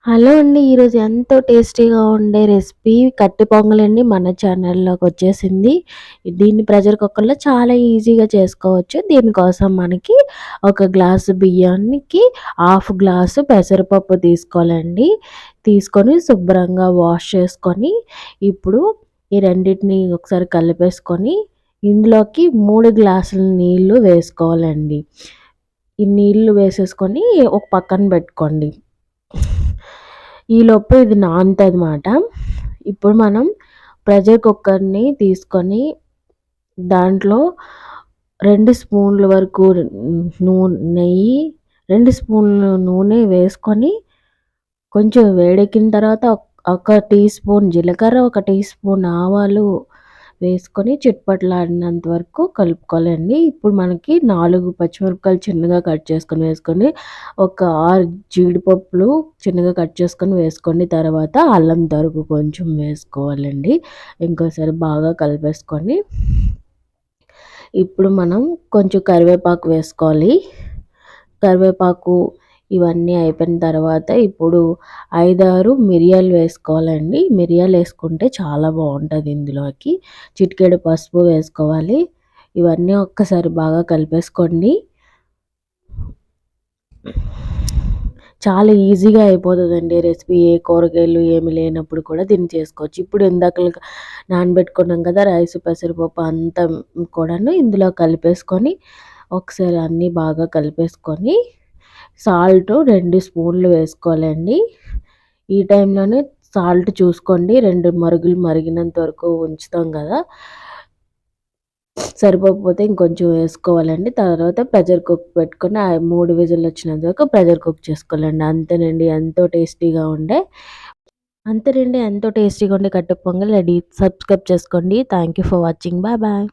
Hello అండి. ఈరోజు ఎంతో టేస్టీగా ఉండే రెసిపీ కట్టె పొంగలండి మన ఛానల్‌లోకొచ్చేసింది. దీన్ని ప్రెషర్ కుక్కర్‌లో చాలా ఈజీగా చేసుకోవచ్చు. దీనికోసం మనకి ఒక గ్లాసు బియ్యానికి హాఫ్ గ్లాసు పెసరపప్పు తీసుకోవాలండి. తీసుకొని శుభ్రంగా వాష్ చేసుకొని, ఇప్పుడు ఈ రెండిటిని ఒకసారి కలిపేసుకొని, ఇందులోకి 3 గ్లాసుల నీళ్లు వేసుకోవాలండి. ఈ నీళ్లు వేసేసుకొని ఒక పక్కన పెట్టుకోండి. ఈలోపు ఇది నానుతదనమాట. ఇప్పుడు మనం ప్రెషర్ కుక్కర్‌ని తీసుకొని దాంట్లో 2 స్పూన్ల వరకు నెయ్యి, 2 స్పూన్లు నూనె వేసుకొని కొంచెం వేడెక్కిన తర్వాత ఒక టీ స్పూన్ జీలకర్ర, ఒక టీ స్పూన్ ఆవాలు వేసుకొని చిట్పటలాడినంత వరకు కలుపుకోవాలండి. ఇప్పుడు మనకి 4 పచ్చిమిరపకాయలు చిన్నగా కట్ చేసుకొని వేసుకోండి. ఒక 6 జీడిపప్పులు చిన్నగా కట్ చేసుకొని వేసుకోండి. తర్వాత అల్లం తరుగు కొంచెం వేసుకోవాలండి. ఇంకోసారి బాగా కలిపేసుకొని ఇప్పుడు మనం కొంచెం కరివేపాకు వేసుకోవాలి. కరివేపాకు ఇవన్నీ అయిపోయిన తర్వాత ఇప్పుడు 5, 6 మిరియాలు వేసుకోవాలండి. మిరియాలు వేసుకుంటే చాలా బాగుంటుంది. ఇందులోకి చిటికెడు పసుపు వేసుకోవాలి. ఇవన్నీ ఒక్కసారి బాగా కలిపేసుకోండి. చాలా ఈజీగా అయిపోతుందండి రెసిపీ. ఏ కూరగాయలు ఏమి లేనప్పుడు కూడా దీన్ని చేసుకోవచ్చు. ఇప్పుడు ఇందాక నానబెట్టుకున్నాం కదా రైస్, పెసరపప్పు అంతా కూడాను ఇందులో కలిపేసుకొని ఒకసారి అన్నీ బాగా కలిపేసుకొని సాల్ట్ 2 స్పూన్లు వేసుకోవాలండి. ఈ టైంలోనే సాల్ట్ చూసుకోండి. 2 మరుగులు మరిగినంత వరకు ఉంచుతాం కదా, సరిపోకపోతే ఇంకొంచెం వేసుకోవాలండి. తర్వాత ప్రెషర్ కుక్ పెట్టుకొని 3 విజిల్లు వచ్చినంత వరకు ప్రెషర్ కుక్ చేసుకోవాలండి. అంతేనండి, ఎంతో టేస్టీగా ఉండే కట్టె పొంగల్ రెడీ. సబ్స్క్రైబ్ చేసుకోండి. Thank you for watching. Bye bye.